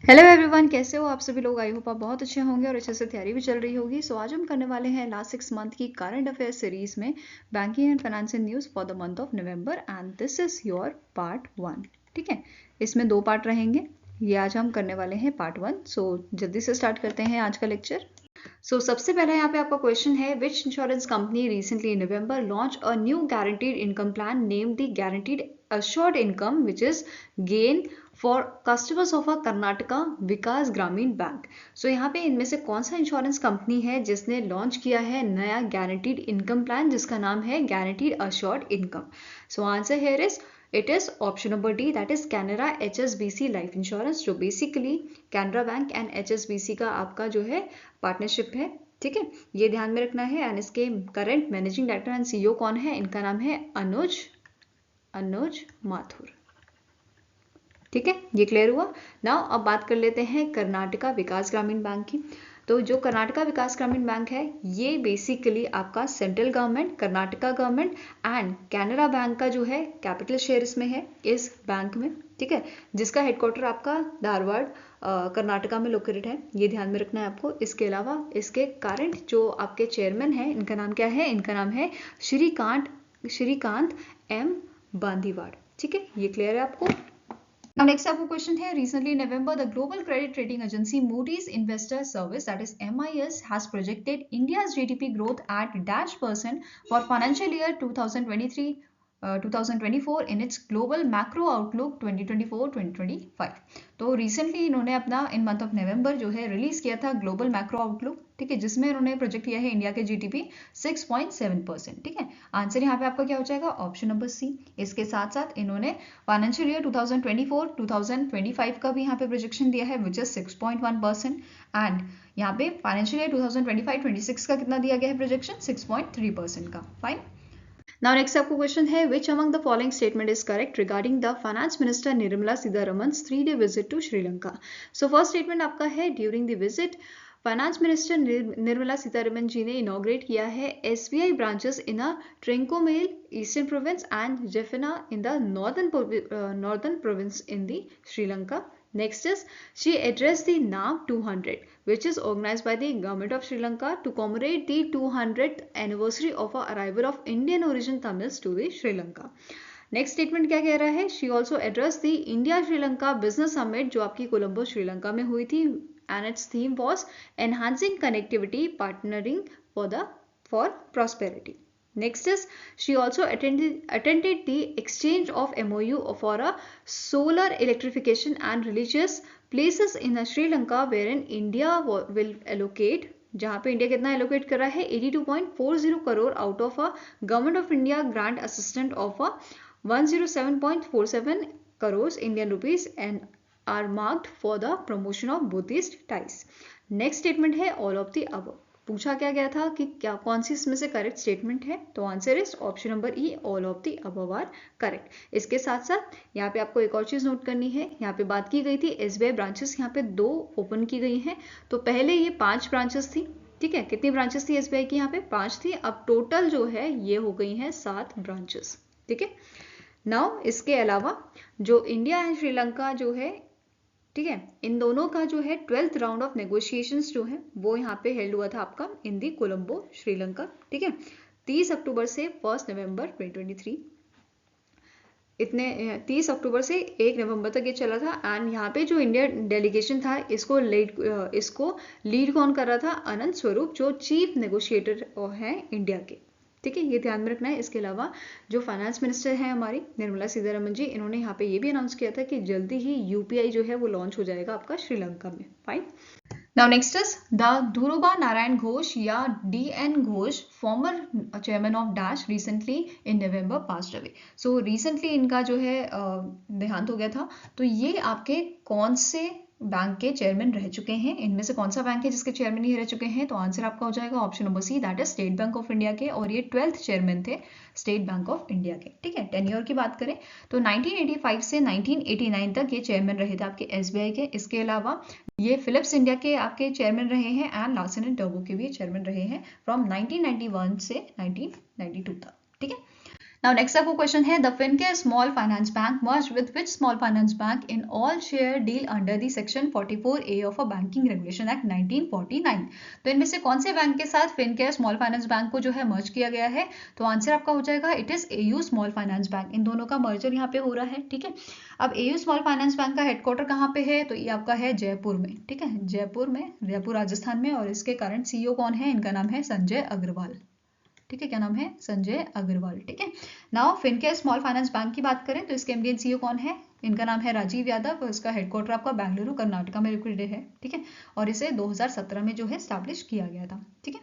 Hello everyone, कैसे हो आप सभी लोग। आई होप आप बहुत अच्छे होंगे और अच्छे से तैयारी भी चल रही होगी। सो आज हम करने वाले हैं लास्ट 6 मंथ की करंट अफेयर सीरीज में banking and financial news for the month of November and this is your part 1। ठीक है, इसमें 2 पार्ट रहेंगे। ये आज हम करने वाले हैं पार्ट 1। सो जल्दी से स्टार्ट करते हैं आज का लेक्चर। सबसे पहले यहाँ पे आपका क्वेश्चन है, which insurance company recently in November launch a new guaranteed income plan named the guaranteed assured income which is gain for customers of a Karnataka Vikas Grameen bank. यहाँ पे इनमें से कौन सा इंश्योरेंस कंपनी है जिसने लॉन्च किया है नया गारंटीड इनकम प्लान जिसका नाम है guaranteed assured income. Answer here is it is option number D, that is Canara HSBC life insurance, जो basically Canara bank and HSBC का आपका जो है पार्टनरशिप है। ठीक है, ये ध्यान में रखना है। एंड इसके current managing director and CEO कौन है? इनका नाम है अनुज माथुर। ठीक है, ये क्लियर हुआ। नाउ अब बात कर लेते हैं कर्नाटका विकास ग्रामीण बैंक की। तो जो कर्नाटका विकास ग्रामीण बैंक है ये बेसिकली आपका central government, Karnataka government and Canara bank का जो है कैपिटल शेयर इसमें है इस बैंक में। ठीक है, जिसका हेडक्वार्टर आपका धारवाड़ कर्नाटका में लोकेटेड है, ये ध्यान में रखना है आपको। इसके अलावा इसके करंट जो आपके चेयरमैन है, इनका नाम क्या है? इनका नाम है श्रीकांत M बांदीवाड़। ठीक है, ये क्लियर है आपको। Now next आपको क्वेश्चन है, recently in November the global credit rating agency Moody's Investor Service that is MIS has projected India's GDP growth at -% for financial year 2023-2024 in its global macro outlook 2024-2025। तो recently इन्होंने अपना इन month of November जो है release किया था global macro outlook. ठीक है, जिसमें इन्होंने प्रोजेक्ट किया है इंडिया के GDP 6.7%। ठीक है, आंसर यहाँ पे आपका क्या हो जाएगा? Option number C. इसके साथ साथ इन्होंने फाइनेंशियल ईयर 2024-2025 का भी यहाँ पे प्रोजेक्शन दिया है विच इज 6.1%। एंड यहाँ पे फाइनेंशियल ईयर 2025-26 का कितना दिया गया है प्रोजेक्शन? 6.3% का। फाइन। Now next आपको क्वेश्चन है, which among the following statement is correct regarding the finance minister Nirmala Sitharaman's 3-day visit to Sri Lanka? So first statement आपका है, during the visit finance minister Nirmala Sitharaman ji ने inaugurate किया है SBI branches in a Trincomalee eastern province and Jaffna in the northern province in the Sri Lanka. Next is she addressed the NAM 200 which is organized by the government of Sri Lanka to commemorate the 200th anniversary of the arrival of Indian origin Tamils to the Sri Lanka. Next statement क्या कह रहा है? She also address the India Sri Lanka business summit जो आपकी कोलंबो श्रीलंका में हुई थी and it's theme was enhancing connectivity partnering for prosperity. Next is she also attended the exchange of MOU for a solar electrification and religious places in Sri Lanka wherein India will allocate, जहाँ पे India कितना allocate कर रहा है 82.40 crore out of a government of India grant assistant of a 107.47 crores Indian rupees and are marked for the promotion of Buddhist ties. Next statement है all of the above. पूछा क्या गया था कि क्या कौन सी इसमें से करेक्ट स्टेटमेंट है? तो answer is option number E, all of the above are correct. इसके साथ साथ यहाँ पे आपको एक और चीज नोट करनी है। यहाँ पे बात की गई थी SBI ब्रांचेस यहाँ पे 2 ओपन की गई हैं। तो पहले ये 5 ब्रांचेस थी। ठीक है, कितनी ब्रांचेस थी SBI की? यहाँ पे 5 थी। अब टोटल जो है ये हो गई हैं 7 ब्रांचेस। ठीक है, नाउ इसके अलावा जो इंडिया एंड श्रीलंका जो है, ठीक है, इन दोनों का जो है 12th राउंड ऑफ नेगोशिएशंस जो है वो यहाँ पे हेल्ड हुआ था आपका इन दी कोलंबो श्रीलंका। ठीक है, 30 अक्टूबर से 1 नवंबर 2023, इतने 30 अक्टूबर से 1 नवंबर तक ये चला था। एंड यहाँ पे जो इंडिया डेलीगेशन था इसको लीड कौन कर रहा था? अनंत स्वरूप, जो चीफ नेगोशिएटर हैं इंडिया के। ठीक है, ये ध्यान में रखना है। इसके अलावा जो फाइनेंस मिनिस्टर हैं हमारी निर्मला सीतारमन जी, इन्होंने यहाँ पे ये भी अनाउंस किया था कि जल्दी ही UPI जो है वो लॉन्च हो जाएगा आपका श्रीलंका में। Fine. Now next is the Dhruva Narayan Ghosh या DN Ghosh, former chairman of Dash, recently in November passed away. So recently इनका जो है देहांत हो गया था। तो ये आपके कौन से बैंक के चेयरमैन रह चुके हैं? इनमें से कौन सा बैंक है जिसके चेयरमैन ये रह चुके हैं? तो आंसर आपका हो जाएगा option number C, that is State Bank of India के, और ये 12th चेयरमैन थे स्टेट बैंक ऑफ इंडिया के। ठीक है, टेन्योर की बात करें तो 1985 से 1989 तक ये चेयरमैन रहे थे आपके SBI के। इसके अलावा ये फिलिप्स इंडिया के आपके चेयरमैन रहे हैं एंड लार्सन एंड टर्बो के भी चेयरमैन रहे हैं फ्रॉम 1991 से 1992 तक। ठीक है, Now next आपको क्वेश्चन है, the Fincare small finance bank merge with which small finance bank in all share deal under the section 44A of a banking regulation act 1949। तो इनमें से कौन से बैंक के साथ फिनकेयर स्मॉल फाइनेंस बैंक को जो है मर्ज किया गया है? तो आंसर आपका हो जाएगा it is AU small finance bank. इन दोनों का मर्जर यहाँ पे हो रहा है, ठीक है। अब एयू स्मॉल फाइनेंस बैंक का हेडक्वार्टर कहाँ पे है? तो ये आपका है जयपुर में, ठीक है, जयपुर राजस्थान में। और इसके करंट सीईओ कौन है? इनका नाम है संजय अग्रवाल, ठीक है। क्या नाम है? संजय अग्रवाल, ठीक है। Now Fincare small finance bank की बात करें तो इसके एमडी एंड सीईओ कौन है? इनका नाम है राजीव यादव और इसका हेडक्वार्टर आपका बेंगलुरु कर्नाटका में लोकेटेड है, ठीक है। और इसे 2017 में जो है स्टैब्लिश किया गया था, ठीक है।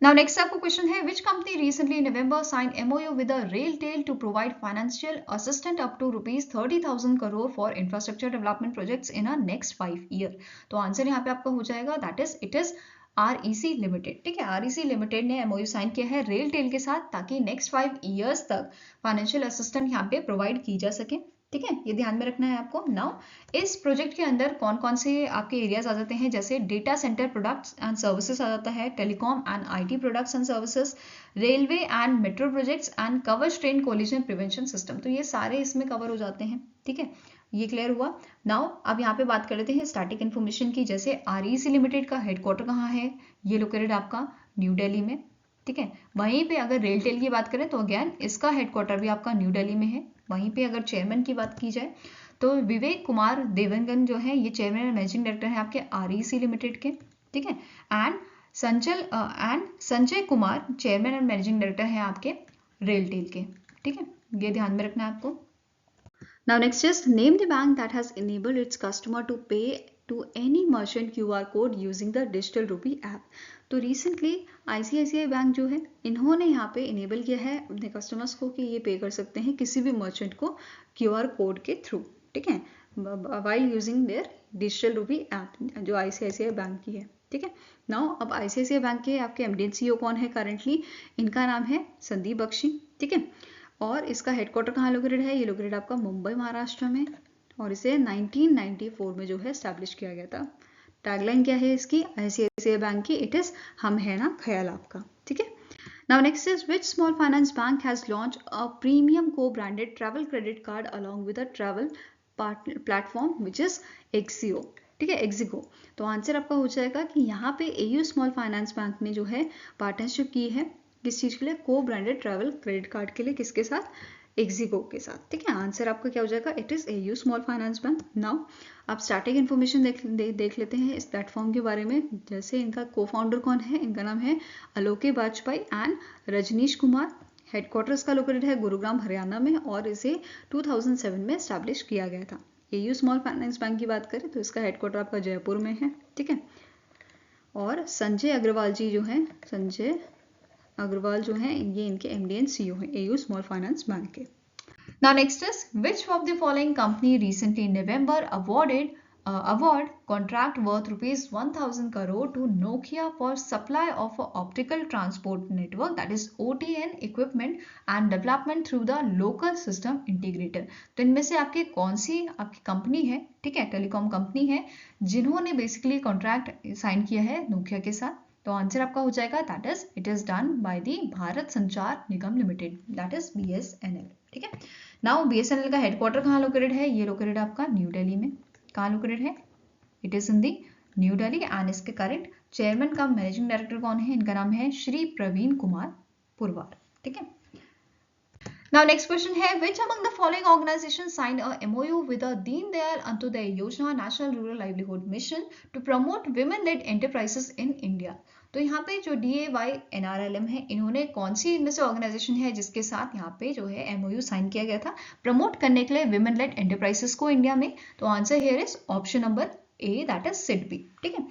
नाउ नेक्स्ट आपको क्वेश्चन है, which company recently in November sign MOU with RailTel to provide financial assistant up to ₹30,000 crore for infrastructure development projects in a next 5 year. तो आंसर यहाँ पे आपका हो जाएगा that is it is REC limited, ठीक है। REC लिमिटेड ने MOU sign किया है रेलटेल के साथ ताकि नेक्स्ट 5 ईयर्स तक फाइनेंशियल असिस्टेंट यहाँ पे प्रोवाइड की जा सके, ठीक है। ये ध्यान में रखना है आपको। नाउ इस प्रोजेक्ट के अंदर कौन कौन से आपके एरियाज आ जाते हैं? जैसे data center products and services आ जाता है, telecom and IT products and services, railway and metro projects and covers train collision prevention system. तो ये सारे इसमें कवर हो जाते हैं, ठीक है। ये क्लियर हुआ। नाउ अब यहाँ पे बात कर लेते हैं स्टैटिक इन्फॉर्मेशन की। जैसे REC लिमिटेड का हेडक्वार्टर कहाँ है? ये लोकेटेड आपका न्यू दिल्ली में, ठीक है। वहीं पे अगर रेलटेल की बात करें तो अगेन इसका हेडक्वार्टर भी आपका न्यू दिल्ली में है। वहीं पे अगर चेयरमैन की बात की जाए तो विवेक कुमार देवंगन जो है ये चेयरमैन एंड मैनेजिंग डायरेक्टर है आपके REC लिमिटेड के, ठीक है। And Sanjay Kumar chairman and managing director है आपके रेलटेल के, ठीक है। ये ध्यान में रखना है आपको। Now next is name the bank that has enabled its customer to pay to any merchant QR code using the digital rupee app। तो रिसेंटली ICICI बैंक जो है इन्होंने यहाँ पे इनेबल किया है अपने कस्टमर्स को कि ये पे कर सकते हैं किसी भी मर्चेंट को QR कोड के थ्रू, ठीक है, वाइल यूजिंग देयर डिजिटल रूपी ऐप जो ICICI बैंक की है, ठीक है। नाउ अब ICICI बैंक के आपके एमडी एंड सीईओ कौन है करंटली? इनका नाम है संदीप बख्शी, ठीक है। और इसका हेडक्वार्टर कहाँ लोकेटेड है? ये लोकेटेड आपका मुंबई महाराष्ट्र में और इसे 1994 में जो है स्टैब्लिश किया गया था। टैगलाइन क्या है इसकी? ICICI बैंक की, इट इज हम है ना ख्याल आपका, ठीक है। Now next is which small finance bank has launch a premium co-branded travel credit card along with a travel platform which is ixigo, ठीक है, एक्सिगो। तो आंसर आपका हो जाएगा कि यहाँ पे एयू स्मॉल फाइनेंस बैंक ने जो है पार्टनरशिप की है किस चीज के लिए? को ब्रांडेड ट्रैवल क्रेडिट कार्ड के लिए। किसके साथ? एक्सिगो के साथ, ठीक है। आंसर आपका क्या हो जाएगा? It is AU small finance bank. Now आप स्टैटिक इन्फॉर्मेशन देख लेते हैं इस प्लेटफॉर्म के बारे में। जैसे इनका को फाउंडर कौन है? इनका नाम है अलोके वाजपेयी एंड रजनीश कुमार। हेडक्वार्टर्स का लोकेटेड है गुरुग्राम हरियाणा में और इसे 2007 में स्टैब्लिश किया गया था। एयू स्मॉल फाइनेंस बैंक की बात करें तो इसका हेडक्वार्टर आपका जयपुर में है, ठीक है। और संजय अग्रवाल जी जो है, संजय अग्रवाल जो है ये इनके एमडी एंड सीईओ है एयू स्मॉल फाइनेंस बैंक के। Now next is which of the following company recently in November award contract worth ₹1,000 crore to Nokia for supply of a optical transport network that is OTN equipment and development through the local system integrator। तो इनमें से आपके कौन सी आपकी company है, ठीक है, telecom company है जिन्होंने बेसिकली कॉन्ट्रैक्ट साइन किया है नोकिया के साथ? तो आंसर आपका हो जाएगा that is it is done by the Bharat संचार निगम लिमिटेड, दैट इज BSNL, ठीक है। नाउ BSNL का हेडक्वार्टर कहाँ लोकेटेड है? ये लोकेटेड आपका न्यू दिल्ली में। कहाँ लोकेटेड है? It is in the new Delhi and इसके करंट चेयरमैन का मैनेजिंग डायरेक्टर कौन है? इनका नाम है श्री प्रवीण कुमार पुरवार, ठीक है। Now next question है which among the following organizations signed a MOU with the Deen Dayal Antyodaya Yojana National Rural Livelihood Mission to promote women-led enterprises in India। तो यहाँ पे जो DAYNRLM है इन्होंने कौन सी इनमें से ऑर्गेनाइजेशन है जिसके साथ यहाँ पे जो है MOU साइन किया गया था प्रमोट करने के लिए विमेन लेड एंटरप्राइजेस को इंडिया में? तो answer here is option number A that is SIDBI, ठीक है।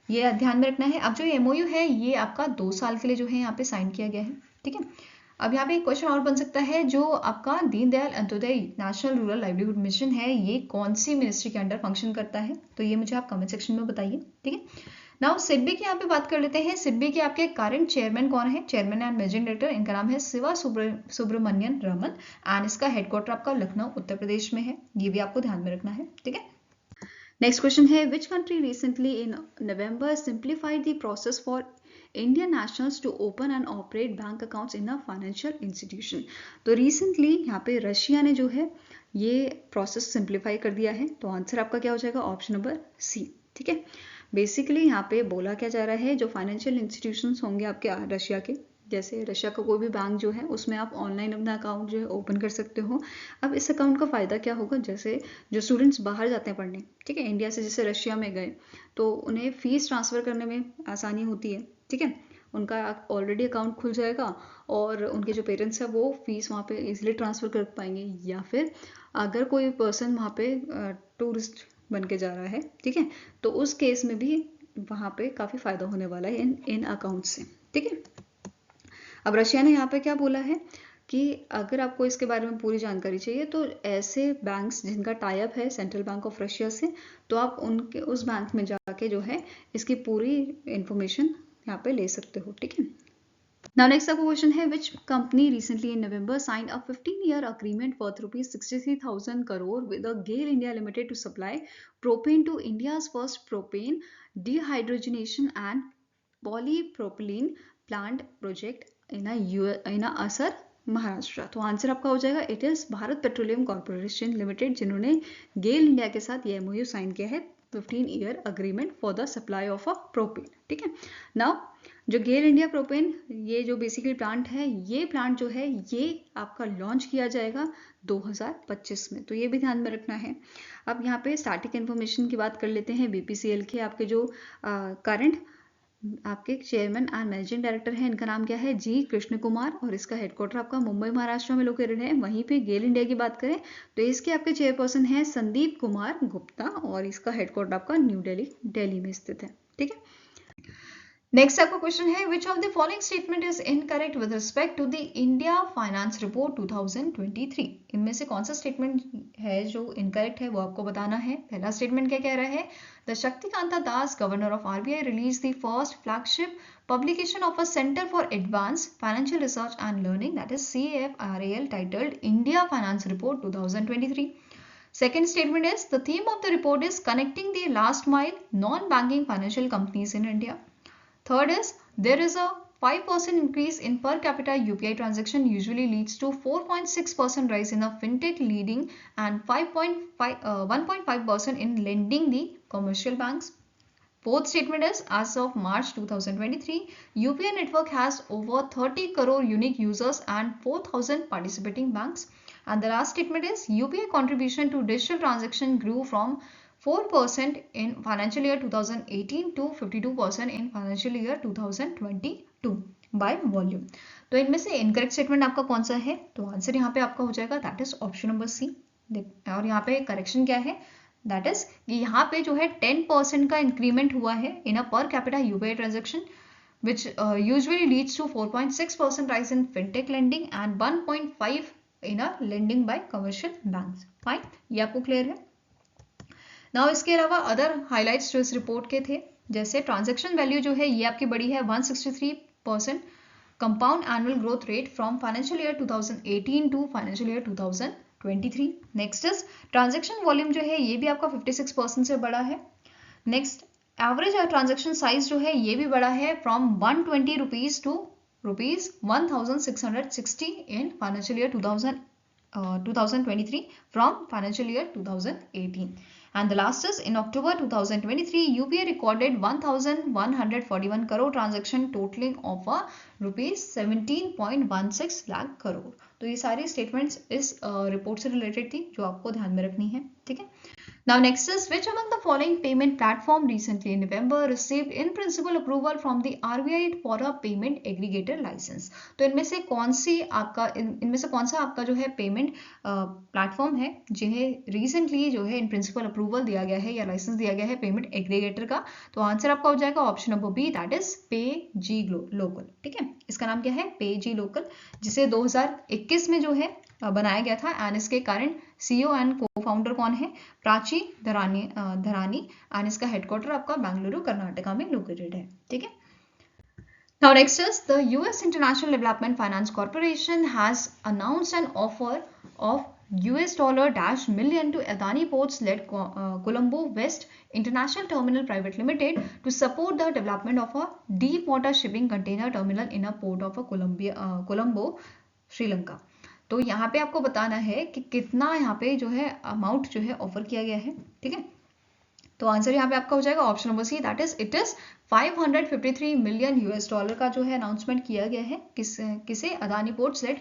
ये ध्यान में रखना है। अब जो MOU है ये आपका 2 साल के लिए जो है यहाँ पे साइन किया गया है, ठीक है। अब यहाँ पे एक क्वेश्चन और बन सकता है जो आपका Deendayal Antyodaya national rural livelihood mission है ये कौन सी मिनिस्ट्री के अंडर फंक्शन करता है? तो ये मुझे आप कमेंट सेक्शन में बताइए, ठीक है। नाउ SIDBI की यहाँ पे बात कर लेते हैं। SIDBI के आपके करंट चेयरमैन कौन है? चेयरमैन एंड मैनेजिंग डायरेक्टर इनका नाम है शिवा सुब्रमण्यन रमन एंड इसका हेडक्वार्टर आपका लखनऊ उत्तर प्रदेश में है। ये भी आपको ध्यान में रखना है, ठीक है। नेक्स्ट क्वेश्चन है which country recently in November simplified the process for Indian nationals to open and operate bank accounts in a financial institution. तो रिसेंटली यहाँ पे रशिया ने जो है ये प्रोसेस सिंप्लीफाई कर दिया है, तो आंसर आपका क्या हो जाएगा? Option number C. ठीक है, बेसिकली यहाँ पे बोला क्या जा रहा है, जो फाइनेंशियल इंस्टीट्यूशंस होंगे आपके रशिया के, जैसे रशिया का कोई भी बैंक जो है उसमें आप ऑनलाइन अपना अकाउंट जो है ओपन कर सकते हो। अब इस अकाउंट का फ़ायदा क्या होगा, जैसे जो स्टूडेंट्स बाहर जाते हैं पढ़ने, ठीक है, इंडिया से जैसे रशिया में गए, तो उन्हें फ़ीस ट्रांसफ़र करने में आसानी होती है। ठीक है, उनका ऑलरेडी अकाउंट खुल जाएगा और उनके जो पेरेंट्स हैं वो फ़ीस वहाँ पे इजीली ट्रांसफ़र कर पाएंगे। या फिर अगर कोई पर्सन वहाँ पे टूरिस्ट बन के जा रहा है, ठीक है, तो उस केस में भी वहाँ पे काफ़ी फ़ायदा होने वाला है इन अकाउंट से। ठीक है, अब रशिया ने यहाँ पे क्या बोला है कि अगर आपको इसके बारे में पूरी जानकारी चाहिए तो ऐसे बैंक्स जिनका टाई अप है सेंट्रल बैंक ऑफ रशिया से, तो आप उनके उस बैंक में जाके जो है इसकी पूरी इंफॉर्मेशन यहाँ पे ले सकते हो। ठीक है, Now next आपका क्वेश्चन है, which company recently in November signed a 15-year agreement worth rupees 63,000 crore with a GAIL India Limited to supply propane to India's first propane dehydrogenation and polypropylene plant project in a असर महाराष्ट्र। तो answer आपका हो जाएगा it is Bharat petroleum corporation limited, जिन्होंने गेल India के साथ ये MOU sign किया है 15-year agreement for the supply of a propane. ठीक है, नाउ जो गेल इंडिया प्रोपेन, ये जो बेसिकली प्लांट है, ये प्लांट जो है ये आपका लॉन्च किया जाएगा 2025 में, तो ये भी ध्यान में रखना है। अब यहाँ पे स्टार्टिंग इन्फॉर्मेशन की बात कर लेते हैं। BPCL के आपके जो करंट आपके चेयरमैन एंड मैनेजिंग डायरेक्टर हैं, इनका नाम क्या है? जी कृष्ण कुमार, और इसका हेडक्वार्टर आपका मुंबई महाराष्ट्र में लोकेटेड है। वहीं पे गेल इंडिया की बात करें तो इसके आपके चेयरपर्सन हैं संदीप कुमार गुप्ता, और इसका हेडक्वार्टर आपका न्यू दिल्ली में स्थित है। ठीक है, नेक्स्ट आपका क्वेश्चन है, which of the following statement is incorrect with respect to the India finance report 2023? इनमें से कौन सा स्टेटमेंट है जो इनकरेक्ट है वो आपको बताना है। पहला स्टेटमेंट क्या कह रहा है, the Shaktikanta Das governor of RBI release the first flagship publication of a Center for Advanced Financial Research and Learning, that is CFRAL, titled India Finance Report 2023. Second statement is, the theme of the report is connecting the last mile non-banking financial companies in India. Third is, there is a 5% increase in per capita UPI transaction usually leads to 4.6% rise in the fintech leading and 1.5% in lending the commercial banks. Fourth statement is, as of March 2023, UPI network has over 30 crore unique users and 4,000 participating banks. And the last statement is, UPI contribution to digital transaction grew from 4% in financial year 2018 to 52% in financial year 2022 by volume. तो इनमें से incorrect statement आपका कौन सा है? तो answer यहाँ पे आपका हो जाएगा that is option number C. और यहाँ पे करेक्शन क्या है, दैट इज कि यहाँ पे जो है 10% का इंक्रीमेंट हुआ है in a per capita UPI transaction which usually leads to 4.6% rise in fintech lending and 1.5 in a lending by commercial banks. Fine, ये आपको क्लियर है। नाउ इसके अलावा अदर हाईलाइट्स जो इस रिपोर्ट के थे, जैसे ट्रांजैक्शन वैल्यू जो है ये आपकी बढ़ी है 163% compound annual growth rate from financial year 2018 to financial year 2023। Next is transaction volume जो है ये भी आपका 56% से बढ़ा है। नेक्स्ट, एवरेज ट्रांजैक्शन साइज जो है ये भी बढ़ा है from 120 rupees to rupees 1660 in financial year 2023 from financial year 2018. And the last is, in October 2023, UPI recorded 1,141 crore transaction totaling of a rupees 17.16 lakh crore. तो ये सारी स्टेटमेंट्स इस रिपोर्ट से रिलेटेड थी जो आपको ध्यान में रखनी है। ठीक है, Now next is, which among the following payment platform recently in November received in principle approval from the RBI for a payment aggregator license? तो इनमें से कौन सा आपका जो है पेमेंट प्लेटफॉर्म है जिन्हें रिसेंटली जो है इन प्रिंसिपल अप्रूवल दिया गया है या लाइसेंस दिया गया है पेमेंट एग्रीगेटर का? तो आंसर आपका हो जाएगा option number B, that is पेजी लोकल। ठीक है, इसका नाम क्या है? पेजी लोकल, जिसे 2021 में जो है बनाया गया था। एंड इसके कारण CEO एंड को फाउंडर कौन है? प्राची धरानी एंड इसका हेडक्वार्टर आपका बेंगलुरु कर्नाटका में लोकेटेड है। ठीक है, Now next is, the US International Development Finance Corporation has announced an offer of $-million to Adani Ports led Colombo West International Terminal Private Limited to support the development of a deep water shipping container terminal in a port of Colombo, Sri Lanka. तो यहाँ पे आपको बताना है कि कितना यहाँ पे जो है अमाउंट जो है ऑफर किया गया है, ठीक है। तो आंसर यहाँ पे आपका हो जाएगा option number C, that is it is $553 million का जो है अनाउंसमेंट किया गया है किसे Adani ports led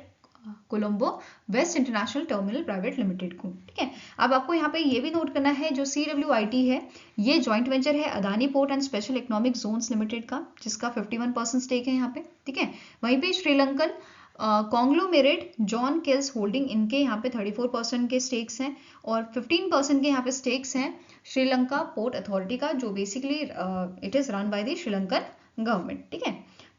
Colombo west international terminal private limited को, ठीक है। अब आपको यहाँ पे ये भी नोट करना है, जो CWIT है ये जॉइंट वेंचर है Adani port and special economic zones limited का, जिसका 51% स्टेक है यहाँ पे, ठीक है। वहीं पे श्रीलंकन कॉन्ग्लोमेरेट जॉन केल्स होल्डिंग, इनके यहाँ पे 34% के स्टेक्स हैं और 15% के यहाँ पे स्टेक्स हैं श्रीलंका पोर्ट अथॉरिटी का, जो basically it is run by the Sri Lankan government, ठीक है।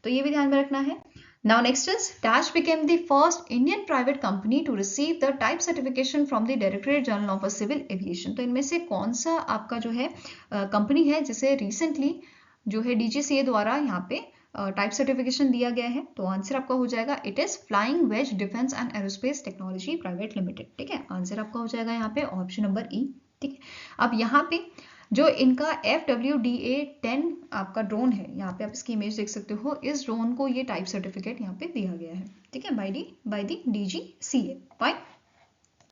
तो ये भी ध्यान में रखना है। Now next is Dash became the first Indian private company to receive the type certification from the Directorate General of Civil Aviation। तो इनमें से कौन सा आपका जो है कंपनी है जिसे रिसेंटली जो है DGCA द्वारा यहाँ पे टाइप सर्टिफिकेशन दिया गया है? तो आंसर आपका हो जाएगा it is flying wedge defence and aerospace technology private limited, ठीक है। आंसर आपका हो जाएगा यहाँ पे ऑप्शन नंबर ई, ठीक है। अब यहाँ पे जो इनका FWDA-10 आपका ड्रोन है, यहाँ पे आप इसकी इमेज देख सकते हो, इस ड्रोन को ये टाइप सर्टिफिकेट यहाँ पे दिया गया है, ठीक है, by the DGCA, fine.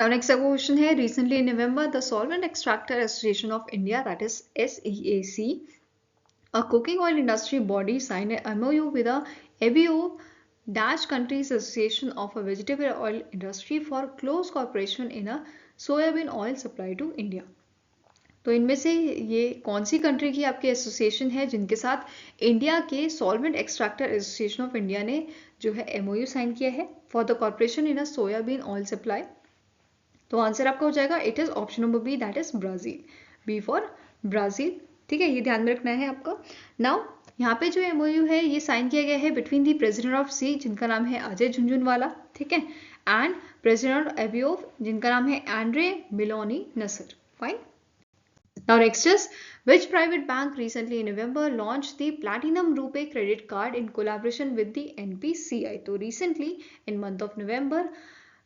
Now next question है, recently in November the Solvent Extractor Association of India, that is SEAC, a cooking oil industry body, signed a MOU with a ABO Dash Countries Association of a Vegetable Oil Industry for close cooperation in a soybean oil supply to India। तो इनमें से ये कौन सी country की आपकी association है जिनके साथ इंडिया के solvent extractor association of India ने जो है MOU साइन किया है for the corporation in a soybean oil supply? तो आंसर आपका हो जाएगा it is option number B, that is Brazil, B for Brazil, ठीक है। ये ध्यान में रखना है आपका। नाउ यहाँ पे जो MOU है ये साइन किया गया है बिटवीन द प्रेसिडेंट ऑफ सी, जिनका नाम है अजय झुनझुनवाला, ठीक है, एंड प्रेसिडेंट ऑफ एबियोफ, जिनका नाम है एंड्रे मिलोनी नसर, fine. Now next is, which private bank recently in November launched the Platinum Rupee Credit Card in collaboration with the NPCI? तो recently in month of November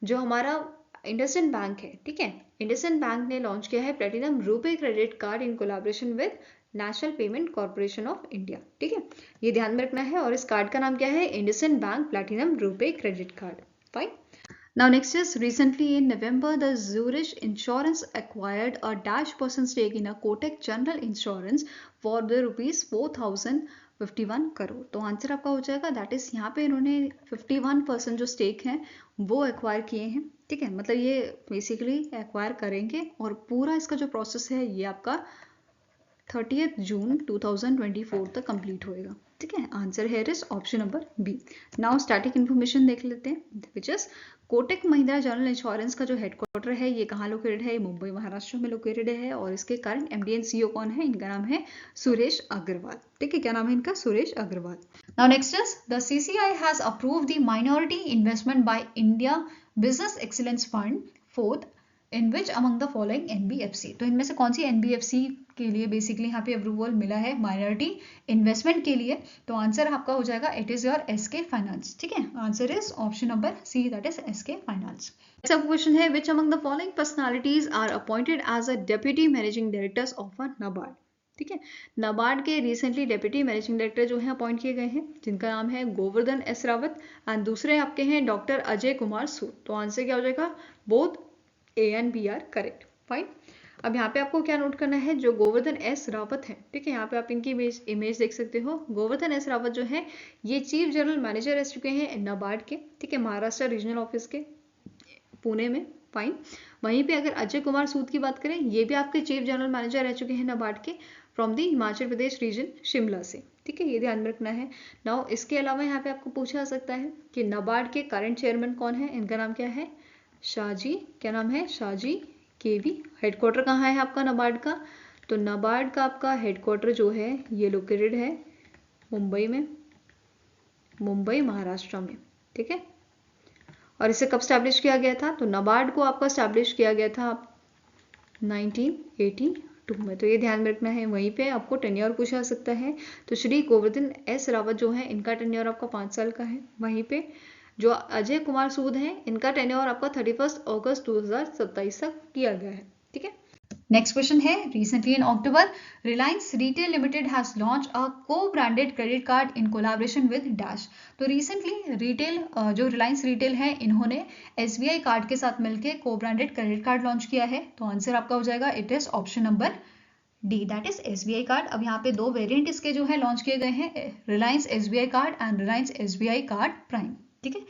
जो हमारा इंडसइंड बैंक है, ठीक है, इंडसइंड बैंक ने लॉन्च किया है platinum RuPay credit card in collaboration with national payment corporation of India, ठीक है। ये ध्यान में रखना है और इस कार्ड का नाम क्या है? IndusInd bank platinum RuPay credit card, fine. Now next is, recently in November the Zurich Insurance acquired a -% stake in a Kotak General Insurance for the ₹4,051 crore. तो आंसर आपका हो जाएगा दैट इज, यहाँ पे इन्होंने 51% जो स्टेक है वो एक्वायर किए हैं, ठीक है, मतलब ये बेसिकली एक्वायर करेंगे और पूरा इसका जो प्रोसेस है ये आपका 30 जून 2024 तक कंप्लीट होएगा, ठीक है। आंसर है is option number B. Now static information देख लेते हैं, which is Kotak Mahindra general insurance का जो हेडक्वार्टर है ये कहाँ लोकेटेड है? मुंबई महाराष्ट्र में लोकेटेड है और इसके करंट MD एंड CEO कौन है? इनका नाम है सुरेश अग्रवाल, ठीक है, क्या नाम है इनका? Suresh Agarwal. Now next is, the CCI has approved the minority investment by India business excellence fund fourth in which among the following NBFC? तो इनमें से कौन सी NBFC के लिए बेसिकली यहाँ पे अप्रूवल मिला है माइनॉरिटी इन्वेस्टमेंट के लिए? तो आंसर आपका हो जाएगा it is your SK finance, ठीक है। Answer is option number C, that is SK finance. Next question है, which among the following personalities are appointed as a deputy managing directors of a NABARD? ठीक है, नाबार्ड के recently deputy managing director जो है appoint किए गए हैं, जिनका नाम है गोवर्धन एस रावत एंड दूसरे आपके हैं डॉक्टर अजय कुमार सूद। तो आंसर क्या हो जाएगा? Both A and B are correct, fine. अब यहाँ पे आपको क्या नोट करना है, जो गोवर्धन एस रावत है, ठीक है, यहाँ पे आप इनकी इमेज देख सकते हो। गोवर्धन एस रावत जो है ये चीफ जनरल मैनेजर रह चुके हैं नाबार्ड के, ठीक है, महाराष्ट्र रीजनल ऑफिस के पुणे में, फाइन। वहीं पे अगर अजय कुमार सूद की बात करें, ये भी आपके चीफ जनरल मैनेजर रह चुके हैं नाबार्ड के from the Himachal Pradesh region Shimla से, ठीक है, ये ध्यान में रखना है। नाउ इसके अलावा यहाँ पे आपको पूछा जा सकता है कि नाबार्ड के करंट चेयरमैन कौन है? इनका नाम क्या है? शाहजी, क्या नाम है? शाहजी केवी। हेडक्वार्टर कहाँ है आपका नाबार्ड का? तो नाबार्ड का आपका हेडक्वार्टर जो है ये लोकेटेड है मुंबई में, मुंबई महाराष्ट्र में, ठीक है। और इसे कब स्टैब्लिश किया गया था? तो नाबार्ड को आपका स्टैब्लिश किया गया था 1982 में, तो ये ध्यान में रखना है। वहीं पे आपको टेन्योर पूछा जा सकता है, तो श्री गोवर्धन एस रावत जो है इनका टेन्योर आपका 5 साल का है। वहीं पे जो अजय कुमार सूद हैं, इनका टेन्योर आपका 31 अगस्त 2027 तक किया गया है। ठीक है, नेक्स्ट क्वेश्चन है, recently in October Reliance retail limited has launch a co-branded credit card in collaboration with Dash. तो रिसेंटली रिटेल जो रिलायंस रिटेल है, इन्होंने SBI कार्ड के साथ मिलकर को-ब्रांडेड क्रेडिट कार्ड लॉन्च किया है। तो आंसर आपका हो जाएगा it is option number D, that is SBI card. अब यहाँ पे दो वेरिएंट इसके जो है लॉन्च किए गए हैं, Reliance SBI card and Reliance SBI card prime. ठीक है,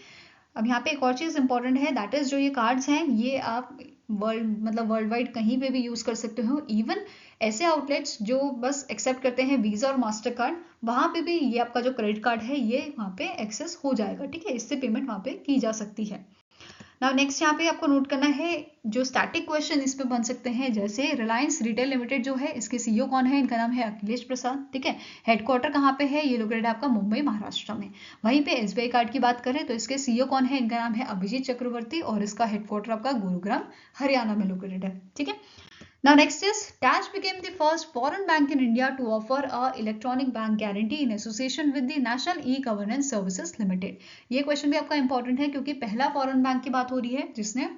अब यहाँ पे एक और चीज़ इंपॉर्टेंट है, दैट इज जो ये कार्ड्स हैं ये आप वर्ल्ड वाइड कहीं पे भी यूज कर सकते हो। इवन ऐसे आउटलेट्स जो बस एक्सेप्ट करते हैं वीजा और मास्टर कार्ड, वहां पे भी ये आपका जो क्रेडिट कार्ड है ये वहां पे एक्सेस हो जाएगा। ठीक है, इससे पेमेंट वहां पे की जा सकती है। नाउ नेक्स्ट यहाँ पे आपको नोट करना है, जो स्टैटिक क्वेश्चन इस पे बन सकते हैं, जैसे रिलायंस रिटेल लिमिटेड जो है इसके CEO कौन है, इनका नाम है अखिलेश प्रसाद। ठीक है, हेडक्वार्टर कहाँ पे है, ये लोकेटेड है आपका मुंबई महाराष्ट्र में। वहीं पे SBI कार्ड की बात करें तो इसके CEO कौन है, इनका नाम है अभिजीत चक्रवर्ती और इसका हेडक्वार्टर आपका गुरुग्राम हरियाणा में लोकेटेड है। ठीक है, now next is Dash became the first foreign bank in India to offer a electronic bank guarantee in association with the National E-Governance Services Limited। ये क्वेश्चन भी आपका इंपॉर्टेंट है क्योंकि पहला फॉरेन बैंक की बात हो रही है जिसने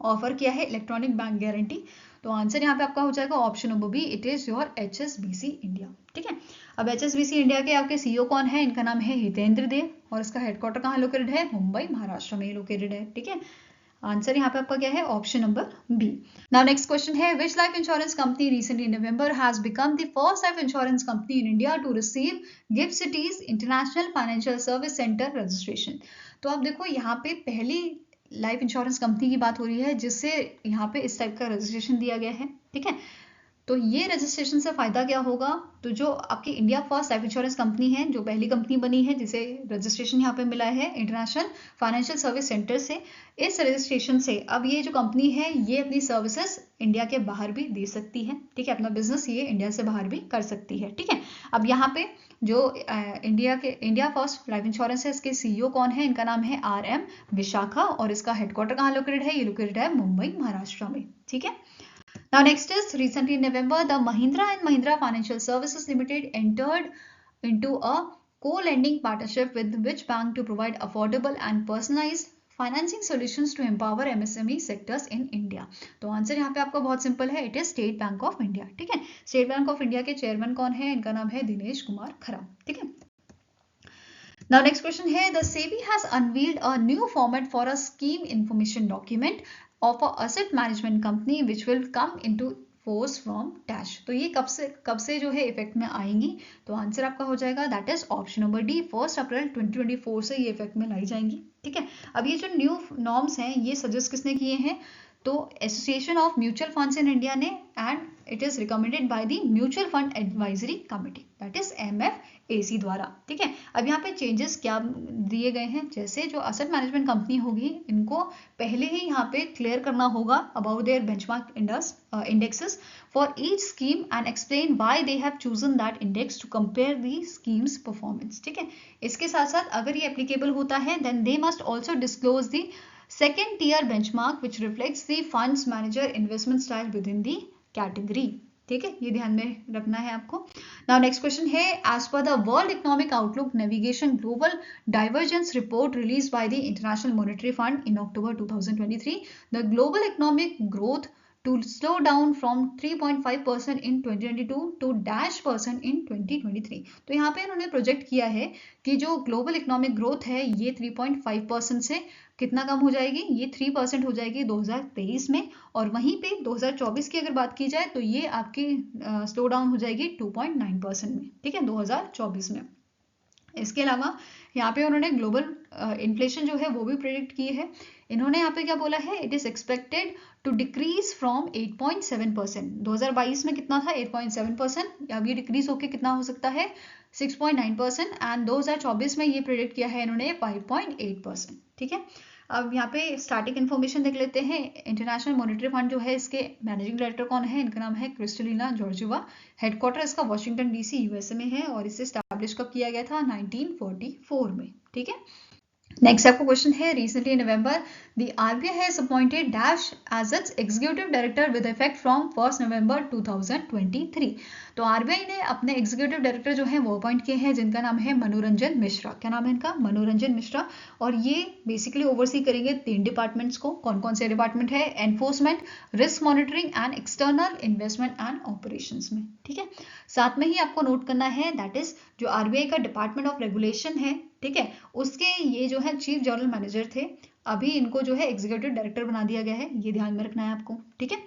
ऑफर किया है इलेक्ट्रॉनिक बैंक गारंटी। तो आंसर यहाँ पे आपका हो जाएगा option number B, it is your HSBC India. ठीक है, अब HSBC इंडिया के आपके CEO कौन है, इनका नाम है हितेंद्र देव और इसका हेडक्वार्टर कहाँ लोकेटेड है, मुंबई महाराष्ट्र में लोकेटेड है। ठीक है, आंसर यहाँ पे आपका क्या है, option number B. Now next question है, which life insurance company recently in November has become the first life insurance company in India to receive GIFT city's international financial service center registration. तो आप देखो यहाँ पे पहली life insurance company की बात हो रही है जिससे यहाँ पे इस टाइप का रजिस्ट्रेशन दिया गया है। ठीक है, तो ये रजिस्ट्रेशन से फायदा क्या होगा, तो जो आपकी India first life insurance company है, जो पहली कंपनी बनी है जिसे रजिस्ट्रेशन यहाँ पे मिला है इंटरनेशनल फाइनेंशियल सर्विस सेंटर से, इस रजिस्ट्रेशन से अब ये जो कंपनी है ये अपनी सर्विसेज इंडिया के बाहर भी दे सकती है। ठीक है, अपना बिजनेस ये इंडिया से बाहर भी कर सकती है। ठीक है, अब यहाँ पे जो इंडिया फर्स्ट लाइफ इंश्योरेंस है, इसके CEO कौन है, इनका नाम है RM विशाखा और इसका हेडक्वार्टर कहाँ लोकेटेड है, ये लोकेटेड है मुंबई महाराष्ट्र में। ठीक है, now next is recently in November the Mahindra and Mahindra Financial Services Limited entered into a co-lending partnership with which bank to provide affordable and personalized financing solutions to empower MSME sectors in India. तो answer यहाँ पे आपका बहुत simple है, it is State Bank of India. ठीक है, State Bank of India के chairman कौन है, इनका नाम है दिनेश कुमार खरा। ठीक है, now next question है, the SEBI has unveiled a new format for a scheme information document of a asset management company which will come into force from dash। तो ये कब से जो है इफेक्ट में आएंगी, तो आंसर आपका हो जाएगा that is option number D, 1 अप्रैल 2024 से ये इफेक्ट में लाई जाएंगी। ठीक है, अब ये जो न्यू नॉर्म्स हैं ये सजेस्ट किसने किए हैं, तो association of mutual funds in India ने, and it is recommended by the mutual fund advisory committee that is MFAC द्वारा। ठीक है, अब यहाँ पे चेंजेस क्या दिए गए हैं, जैसे जो असेट मैनेजमेंट कंपनी होगी इनको पहले ही यहाँ पे क्लियर करना होगा about their benchmark indexes for each scheme and explain why they have chosen that index to compare the scheme's performance. ठीक है, इसके साथ साथ अगर ये एप्लीकेबल होता है then they must also disclose the second tier benchmark which reflects the funds manager investment style within the category। ठीक है, ये ध्यान में रखना है आपको। नाउ नेक्स्ट क्वेश्चन है, as per the world economic outlook navigation global divergence report release by the international monetary fund in October 2023 the global economic growth to slow down from 3.5% in 2022 to -% in 2023। तो यहाँ पे इन्होंने project किया है कि जो global economic growth है ये 3.5% से कितना कम हो जाएगी, ये 3% हो जाएगी 2023 में, और वहीं पे 2024 की अगर बात की जाए तो ये आपकी स्लो डाउन हो जाएगी 2.9% में। ठीक है, 2024 में। इसके अलावा यहाँ पे उन्होंने ग्लोबल इन्फ्लेशन जो है वो भी प्रेडिक्ट की है। इन्होंने यहाँ पे क्या बोला है, it is expected to decrease from 8.7%। 2022 में कितना था 8.7%, अब ये डिक्रीज होकर कितना हो सकता है 6.9%, एंड 2024 में ये प्रेडिक्ट किया है इन्होंने 5.8%। ठीक है, अब यहाँ पे स्टार्टिंग इन्फॉर्मेशन देख लेते हैं। इंटरनेशनल मॉनेटरी फंड जो है इसके मैनेजिंग डायरेक्टर कौन है, इनका नाम है क्रिस्टलिना जॉर्जिवा। हेडक्वार्टर इसका वाशिंगटन DC USA में है और इसे स्टैब्लिश कब किया गया था 1944 में। ठीक है, नेक्स्ट आपका क्वेश्चन है, recently in November the RBI has appointed dash as its executive director with effect from 1 November 2023। तो आरबीआई ने अपने एग्जीक्यूटिव डायरेक्टर जो है वो अपॉइंट किए हैं, जिनका नाम है मनोरंजन मिश्रा। क्या नाम है इनका? मनोरंजन मिश्रा। और ये बेसिकली ओवरसी करेंगे 3 डिपार्टमेंट्स को। कौन कौन से डिपार्टमेंट है? Enforcement, risk monitoring and external investment and operations में। ठीक है, साथ में ही आपको नोट करना है दैट इज जो आरबीआई का डिपार्टमेंट ऑफ रेगुलेशन है, ठीक है, उसके ये जो है चीफ जनरल मैनेजर थे, अभी इनको जो है एग्जीक्यूटिव डायरेक्टर बना दिया गया है, ये ध्यान में रखना है आपको। ठीक है,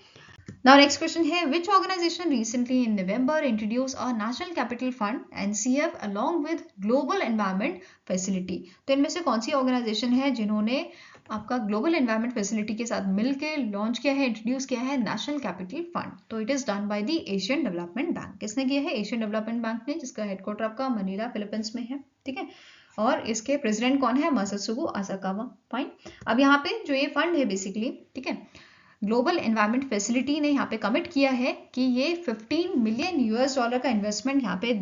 नाउ नेक्स्ट क्वेश्चन है, which organisation recently in November introduce a national capital fund NCF along with global environment facility. तो इनमें से कौन सी ऑर्गेनाइजेशन है जिन्होंने आपका ग्लोबल एनवायरमेंट फैसिलिटी के साथ मिलकर लॉन्च किया है, इंट्रोड्यूस किया है नेशनल कैपिटल फंड? तो it is done by the Asian development bank. किसने किया है? एशियन डेवलपमेंट बैंक ने, जिसका हेडक्वार्टर आपका मनीला फिलीपींस में है। ठीक है, और इसके प्रेसिडेंट कौन है? मासात्सुगो आसाकावा। फाइन। अब यहाँ पे जो ये फंड है बेसिकली, ठीक है, ग्लोबल एनवायरमेंट फैसिलिटी ने यहाँ पे कमिट किया है कि ये 15 मिलियन यूएस डॉलर का इन्वेस्टमेंट यहाँ पे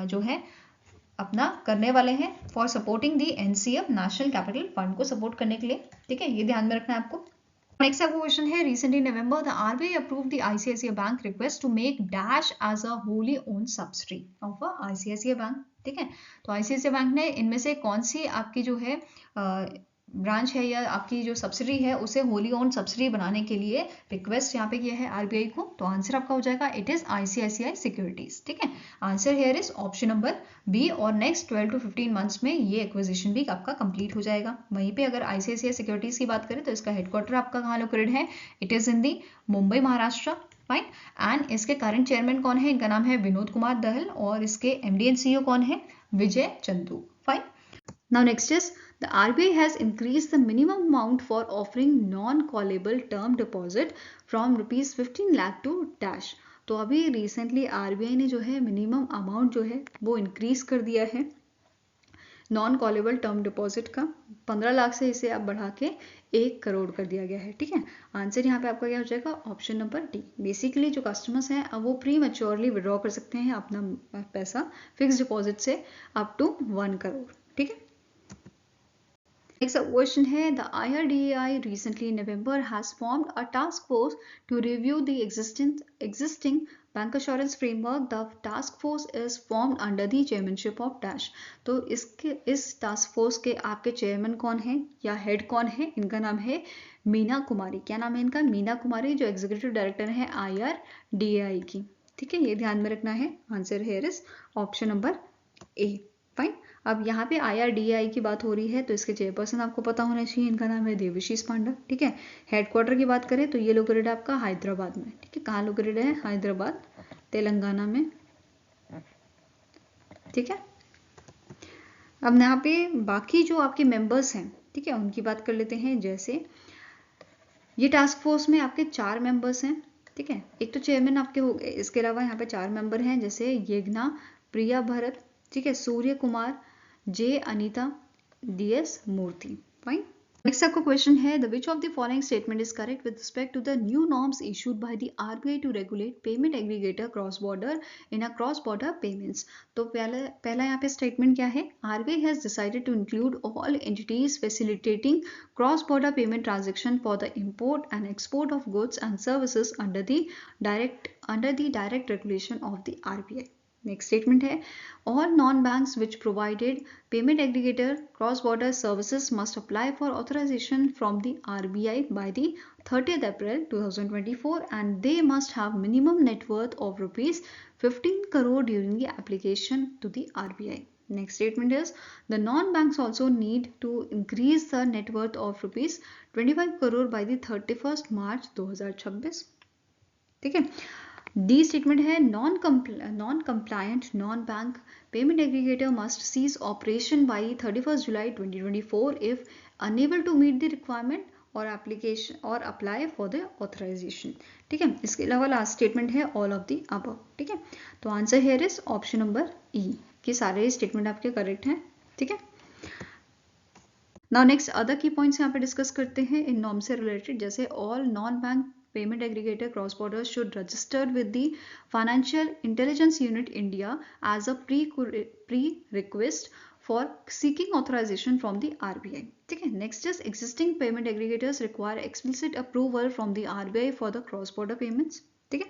जो है अपना करने वाले हैं for supporting the NCF, national capital fund को सपोर्ट करने के लिए। ठीक है, ये ध्यान में रखना है आपको। नेक्स्ट आपको क्वेश्चन है, recently November the RBI approved the ICICI bank request to make dash as a wholly owned subsidy of a ICICI bank. ठीक है, तो आईसीआईसीआई बैंक ने इनमें से कौन सी आपकी जो है ब्रांच है या आपकी जो सब्सिडी है उसे होली ओन सब्सिडी बनाने के लिए रिक्वेस्ट यहाँ पे किया है आरबीआई को? तो आंसर आपका हो जाएगा इट इज आईसीआईसीआई सिक्योरिटीज। ठीक है, answer here is option number B. और नेक्स्ट 12 to 15 मंथ्स में ये एक्विजिशन भी आपका कंप्लीट हो जाएगा। वहीं पे अगर आईसीआईसीआई सिक्योरिटीज की बात करें तो इसका हेडक्वार्टर आपका कहाँ लोकेटेड है? It is in the Mumbai, Maharashtra. Fine. And इसके करंट चेयरमैन कौन है? इनका नाम है विनोद कुमार दहल। और इसके एमडी एंड सीईओ कौन है? Vijay Chandu. Fine. Now next is the RBI has increased the minimum amount for offering non-callable term deposit from rupees 15 lakh to dash। तो अभी रिसेंटली आरबीआई ने जो है मिनिमम अमाउंट जो है वो इंक्रीज कर दिया है नॉन कॉलेबल टर्म डिपॉजिट का। 15 लाख से इसे अब बढ़ा के 1 करोड़ कर दिया गया है। ठीक है, आंसर यहाँ पे आपका क्या हो जाएगा? Option number D. बेसिकली जो कस्टमर्स हैं अब वो प्री मैच्योरली विड्रॉ कर सकते हैं अपना पैसा फिक्स डिपॉजिट से अप टू 1 करोड़। ठीक है, next question है, the IRDAI recently in November has formed a task force to review the existing bank assurance framework. The task force is formed under the chairmanship of dash। तो इस task force के आपके chairman कौन है या head कौन है? इनका नाम है मीना कुमारी। क्या नाम है इनका? मीना कुमारी, जो एग्जीक्यूटिव डायरेक्टर है IRDAI की। ठीक है, ये ध्यान में रखना है। Answer here is option number A. Fine. अब यहाँ पे IRDAI की बात हो रही है तो इसके चेयरपर्सन आपको पता होना चाहिए, इनका नाम है देवशीष पांडा। ठीक है, हेडक्वार्टर की बात करें तो ये लोकेटेड है आपका हैदराबाद में। ठीक है, कहाँ लोकेटेड है? हैदराबाद, तेलंगाना में। ठीक है, अब यहाँ पे बाकी जो आपके मेंबर्स हैं, ठीक है, उनकी बात कर लेते हैं। जैसे ये टास्क फोर्स में आपके 4 मेंबर्स हैं। ठीक है, एक तो चेयरमैन आपके हो गए, इसके अलावा यहाँ पे 4 मेंबर हैं, जैसे येगना, प्रिया भरत, ठीक है, Surya Kumar, J Anita, DS Murthy. Fine. Next आपका क्वेश्चन है, the which of the following statement is correct with respect to the new norms issued by the RBI to regulate payment aggregator cross border in a cross border payments. तो पहला यहाँ पे statement क्या है? RBI has decided to include all entities facilitating cross border payment transaction for the import and export of goods and services under the direct regulation of the RBI. Next statement है, all non-banks which provided payment aggregator cross-border services must apply for authorization from the RBI by the 30th April 2024 and they must have minimum net worth of rupees 15 crore during the application to the RBI। Next statement is, the non-banks also need to increase the net worth of rupees 25 crore by the 31st March 2026। ठीक है, D statement है, non compliant non bank payment aggregator must cease operation by 31 July 2024 if unable to meet the requirement और application और apply for the authorisation. ठीक है, इसके अलावा last statement है ऑल ऑफ द अबव। ठीक है, तो answer here is option number E कि सारे स्टेटमेंट आपके करेक्ट हैं। ठीक है, now next other key points यहाँ पे डिस्कस करते हैं इन नॉर्म से रिलेटेड। जैसे all non bank payment aggregator cross border should register with the Financial Intelligence Unit India as a prerequisite for seeking authorization from the RBI. ठीक है, next is existing payment aggregators require explicit approval from the RBI for the cross border payments. ठीक है,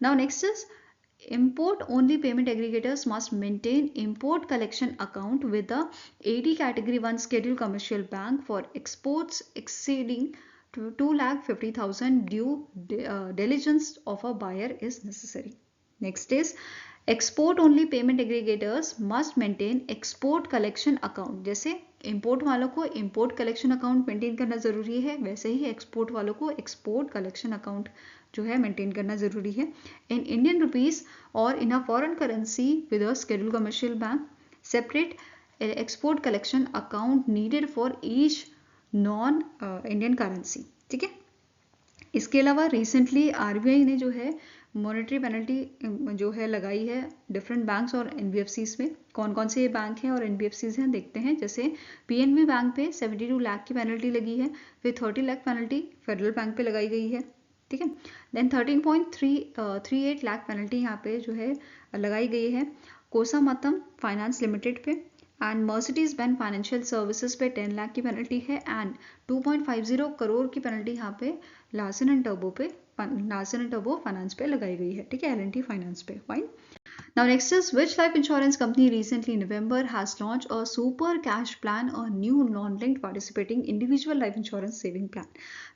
now next is import only payment aggregators must maintain import collection account with the AD category 1 scheduled commercial bank for exports exceeding to 2,50,000 due diligence of a buyer is necessary. Next is export only payment aggregators must maintain export collection account. जैसे import वालों को import collection account maintain करना जरूरी है, वैसे ही export वालों को export collection account जो है मेंटेन करना जरूरी है इन इंडियन रुपीज और in a foreign currency with a scheduled commercial bank. Separate export collection account needed for each non Indian currency. ठीक है, इसके अलावा रिसेंटली आरबीआई ने जो है मॉनेटरी पेनल्टी जो है लगाई है डिफरेंट बैंक्स और एनबीएफसीज में. कौन कौन से बैंक हैं और एनबीएफसीज हैं देखते हैं. जैसे पीएनबी बैंक पे 72 लाख की पेनल्टी लगी है, फिर 30 लाख पेनल्टी फेडरल बैंक पे लगाई गई है. ठीक है, देन 13.38 लाख पेनल्टी यहाँ पे जो है लगाई गई है कोसामतम फाइनेंस लिमिटेड पे. And Mercedes Benz financial services पे 10 लाख की पेनल्टी है एंड 2.50 करोड़ की पेनल्टी यहाँ पे लार्सन एंड टर्बो फाइनेंस पे लगाई गई है. ठीक है, एल&टी फाइनेंस पे. Fine. Now next is which life insurance company recently in November has launched a super cash plan, a new non-linked participating individual life insurance saving plan.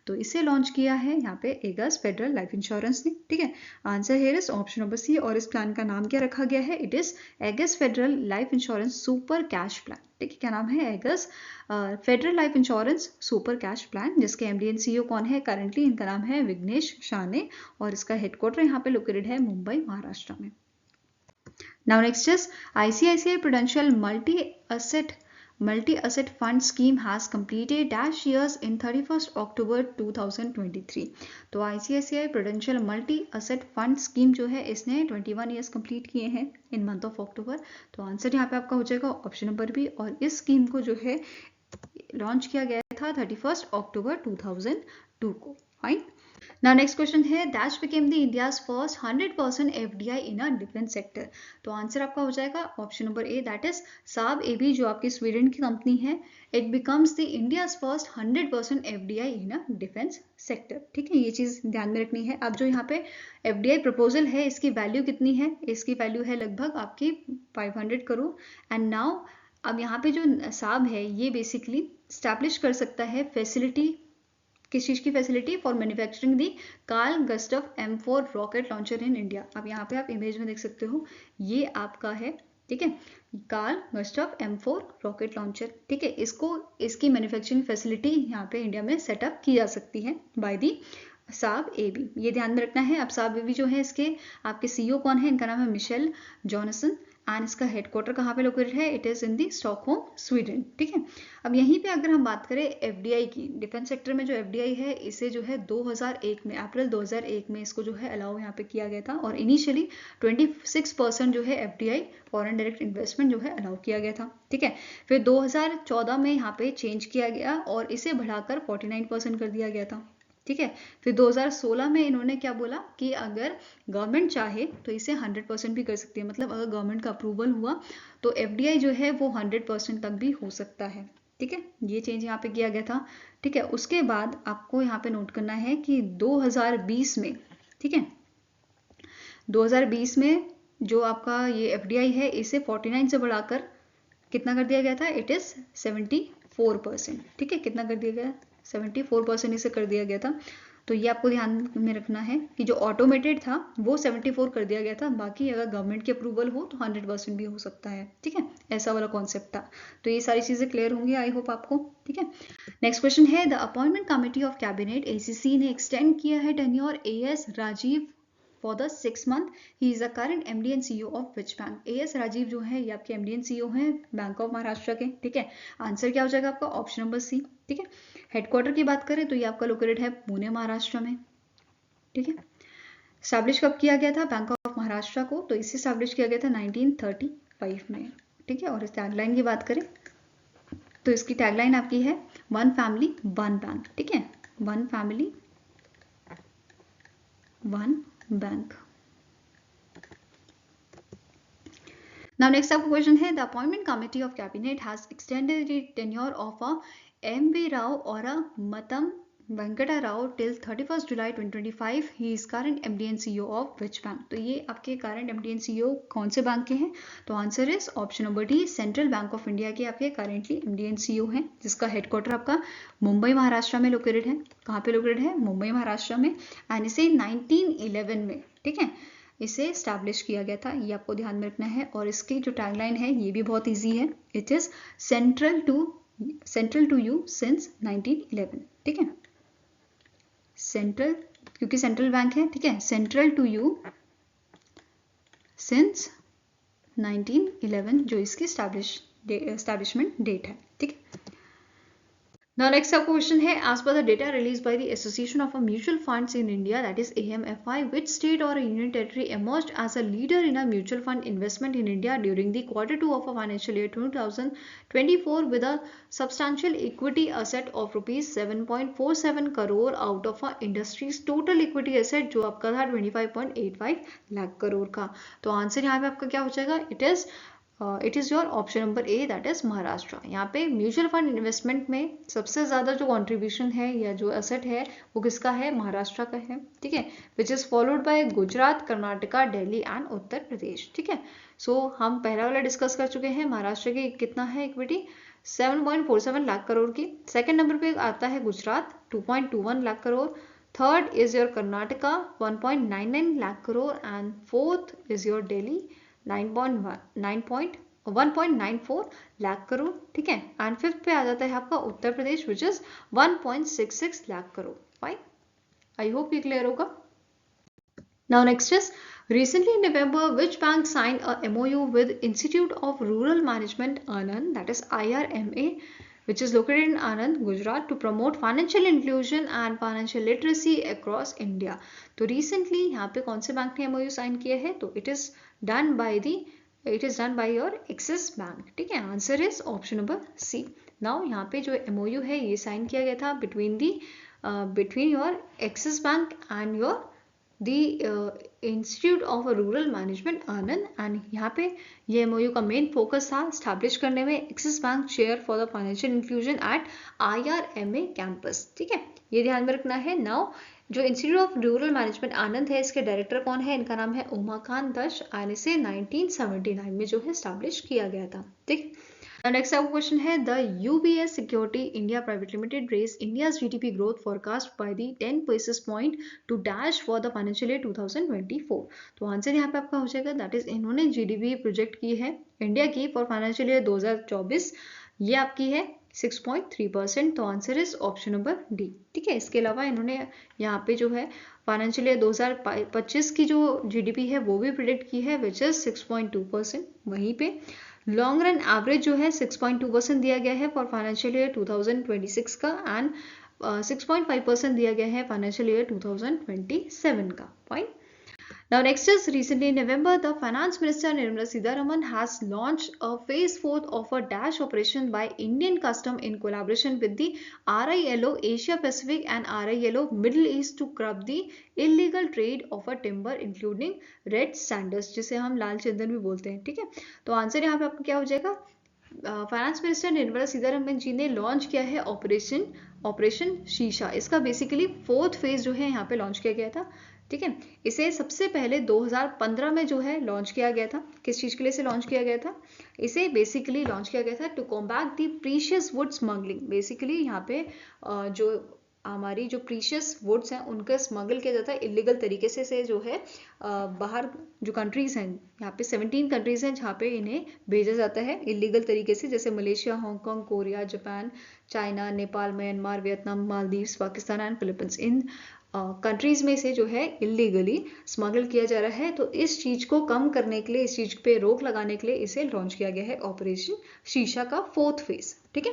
तो इसे launch किया है यहाँ पे एगस फेडरल लाइफ इंश्योरेंस ने. ठीक है, answer here is option number C. और इस प्लान का नाम क्या रखा गया है? It is Ageas Federal life insurance super cash plan. ठीक है, क्या नाम है? Ageas Federal life insurance super cash plan, जिसके एमडी एंड सीईओ कौन है करंटली? इनका नाम है विघ्नेश शाने और इसका हेडक्वार्टर यहाँ पे लोकेटेड है मुंबई महाराष्ट्र में. Now next is ICICI Prudential multi-asset fund scheme has completed dash years in 31st October 2023. तो ICICI Prudential multi-asset fund scheme जो है इसने 21 years complete किए हैं in month of October. तो आंसर यहाँ पे आपका हो जाएगा ऑप्शन नंबर बी. और इस स्कीम को जो है लॉन्च किया गया था 31st October 2002 को. फाइन. Now next question है Dash became the India's first 100% FDI in a defense sector. तो आंसर आपका हो जाएगा option number A, that is साब एबी जो आपकी स्वीडन की कंपनी है. It becomes the India's first 100% FDI in a defence sector. ठीक है, ये चीज ध्यान में रखनी है. अब जो यहाँ पे FDI प्रपोजल है इसकी वैल्यू कितनी है? इसकी वैल्यू है लगभग आपकी 500 करोड़. एंड नाउ अब यहाँ पे जो साब है ये बेसिकली स्टैब्लिश कर सकता है फैसिलिटी. किस चीज की facility? For manufacturing the Carl Gustaf M4 rocket launcher in India. अब यहाँ पे आप इमेज में देख सकते हो ये आपका है. ठीक है, Karl Gustaf M4 rocket launcher. ठीक है, इसकी मैन्युफैक्चरिंग फैसिलिटी यहाँ पे इंडिया में सेटअप की जा सकती है बाय दी साब एबी. ये ध्यान में रखना है. अब साब एबी जो है इसके आपके सीईओ कौन है? इनका नाम है मिशेल जॉनसन एंड इसका हेडक्वार्टर कहाँ पे लोकेटेड है? It is in the Stockholm Sweden. ठीक है, अब यहीं पे अगर हम बात करें एफडीआई की, डिफेंस सेक्टर में जो एफडीआई है इसे जो है 2001 में अप्रैल 2001 में इसको जो है अलाउ यहाँ पे किया गया था. और इनिशियली 26% जो है एफडीआई फॉरेन डायरेक्ट इन्वेस्टमेंट जो है अलाउ किया गया था. ठीक है, फिर 2014 में यहाँ पे चेंज किया गया और इसे बढ़ाकर 49% कर दिया गया था. ठीक है, फिर 2016 में इन्होंने क्या बोला कि अगर गवर्नमेंट चाहे तो इसे 100% भी कर सकती है. मतलब अगर गवर्नमेंट का अप्रूवल हुआ तो एफडीआई जो है वो 100% तक भी हो सकता है. ठीक है, ये चेंज यहाँ पे किया गया था. ठीक है, उसके बाद आपको यहाँ पे नोट करना है कि 2020 में, ठीक है, 2020 में जो आपका ये एफडीआई है इसे 49 से बढ़ाकर कितना कर दिया गया था? It is 74%. ठीक है, कितना कर दिया गया? 74% इसे कर दिया गया था. तो ये आपको ध्यान में रखना है कि जो ऑटोमेटेड था वो 74 कर दिया गया था. बाकी अगर गवर्नमेंट की अप्रूवल हो तो 100% भी हो सकता है. ठीक है, ऐसा वाला कॉन्सेप्ट था. तो ये सारी चीजें क्लियर होंगी आई होप आपको. ठीक है, नेक्स्ट क्वेश्चन है the appointment committee of cabinet ACC ने एक्सटेंड किया है tenure AS Rajiv for the 6 month. He is a current MD and CEO of which bank? AS Rajiv जो है ये आपके MD एंड CEO हैं बैंक ऑफ महाराष्ट्र के. ठीक है, आंसर क्या हो जाएगा आपका? Option number C. ठीक है, हेडक्वार्टर की बात करें तो ये आपका लोकेटेड है पुणे महाराष्ट्र में. ठीक है, स्टैब्लिश कब किया गया था बैंक ऑफ महाराष्ट्र को? तो इसे स्टैब्लिश किया गया था 1935 में. ठीक है, और इस टैगलाइन की बात करें तो इसकी टैगलाइन आपकी है वन फैमिली वन बैंक. ठीक है, one family one bank. Now next आपका क्वेश्चन है, the appointment committee of cabinet has extended the tenure of a MV. Rao और अ मतम Venkata Rao till 31 July 2025. He is current MD and CEO of which bank? तो ये आपके current MD and CEO कौन से bank के हैं? तो answer is option number D, central bank of India के आपके करेंटली एमडी एंड सीईओ हैं, जिसका हेडक्वार्टर आपका मुंबई महाराष्ट्र में लोकेटेड है। कहाँ पे लोकेटेड है? मुंबई महाराष्ट्र में। एंड इसे 1911 में, ठीक है, इसे स्टैब्लिश किया गया था, ये आपको ध्यान में रखना है। और इसकी जो टैगलाइन है ये भी बहुत इजी है, it is central to you since 1911, ठीक है। सेंट्रल, क्योंकि सेंट्रल बैंक है, ठीक है, सेंट्रल टू यू सिंस 1911 जो इसकी एस्टैब्लिशमेंट डेट है, ठीक है। Now next up question है, as per the data released by the Association of Mutual Funds in India, that is AMFI, which state or union territory emerged as a leader in a mutual fund investment in India during the Q2 of a financial year 2024 with a substantial equity asset of rupees 7.47 crore out of a industry's total equity asset जो आपका था 25.85 लाख करोड़ का? तो answer यहाँ पे आपका क्या हो जाएगा? It is your option number A, that is Maharashtra. यहाँ पे म्यूचुअल फंड इन्वेस्टमेंट में सबसे ज़्यादा जो कॉन्ट्रीब्यूशन है या जो एसेट है वो किसका है? महाराष्ट्र का है, ठीक है, which is followed by Gujarat, Karnataka, Delhi and Uttar Pradesh, ठीक है। सो हम पहला वाला डिस्कस कर चुके हैं, महाराष्ट्र की कितना है इक्विटी? 7.47 लाख करोड़ की। सेकेंड नंबर पे आता है Gujarat 2.21 lakh crore, third is your Karnataka 1.99 lakh crore and fourth is your Delhi 1.94 lakh crore, ठीक है। एंड फिफ्थ पे आ जाता है आपका Uttar Pradesh which is 1.66 lakh crore. Fine, I hope ये क्लियर होगा। Now next is, recently in November which bank signed a MOU with Institute of Rural Management Anand, that is IRMA, which is located in Anand, Gujarat, to promote financial inclusion and financial literacy across India. तो recently यहाँ पे कौन से bank ने MOU sign किया है? तो it is done by your Axis Bank, ठीक है। Answer is option number C. Now यहाँ पे जो MOU है ये साइन किया गया था between your Axis Bank and your institute of rural management Anand. And यहाँ पे ये MOU का मेन फोकस था स्टैब्लिश करने में Axis bank chair for the financial inclusion at IRMA campus, ठीक है, ये ध्यान में रखना है। नाउ जो institute of rural management Anand है, इसके डायरेक्टर कौन है? इनका नाम है उमाकांत दत्त एंड इसे 1979 में जो है स्टैब्लिश किया गया था, ठीक। नेक्स्ट आपका क्वेश्चन है, the UBS security India private limited raise India's GDP growth forecast by the 10 basis point to dash for the financial year 2024। तो आंसर यहाँ पे आपका हो जाएगा, दैट इज इन्होंने GDP प्रोजेक्ट की है इंडिया की फॉर फाइनेंशियल ईयर 2024, ये आपकी है 6.3%। तो answer is option number D, ठीक है। इसके अलावा इन्होंने यहाँ पे जो है फाइनेंशियल ईयर 2025 की जो GDP है वो भी प्रिडिक्ट की है विच इज 6.2%। वहीं पे लॉन्ग रन एवरेज जो है 6.2% दिया गया है फॉर फाइनेंशियल ईयर 2026 का एंड 6.5% दिया गया है फाइनेंशियल ईयर 2027 का। Fine. Now next is, recently in November, the Finance Minister Nirmala Sitharaman has launched a phase 4th of a dash operation by Indian Custom in collaboration with the RILO Asia Pacific and RILO Middle East to curb the illegal trade of a timber including red sandals, जिसे हम लाल चंदन भी बोलते हैं, ठीक है। तो answer यहाँ पे आपका क्या हो जाएगा? फाइनेंस मिनिस्टर निर्मला सीतारमन जी ने लॉन्च किया है ऑपरेशन शीशा। इसका बेसिकली 4th फेज जो है यहाँ पे लॉन्च किया गया था, ठीक है। इसे सबसे पहले 2015 में जो है लॉन्च किया गया था। किस चीज़ के लिए इसे लॉन्च किया गया था? इसे बेसिकली लॉन्च किया गया था to combat the precious wood smuggling. Basically यहाँ पे जो हमारी जो प्रीशियस वुड्स हैं उनका स्मगल किया जाता है इलीगल तरीके से जो है बाहर जो कंट्रीज़ हैं, यहाँ पे 17 कंट्रीज़ हैं जहाँ पे इन्हें भेजा जाता है इलीगल तरीके से, जैसे Malaysia, Hong Kong, Korea, Japan, China, Nepal, Myanmar, Vietnam, Maldives, Pakistan and Philippines. In countries में से जो है इलीगली स्मगल किया जा रहा है। तो इस चीज़ को कम करने के लिए, इस चीज़ पे रोक लगाने के लिए इसे लॉन्च किया गया है ऑपरेशन शीशा का 4th फेज, ठीक है।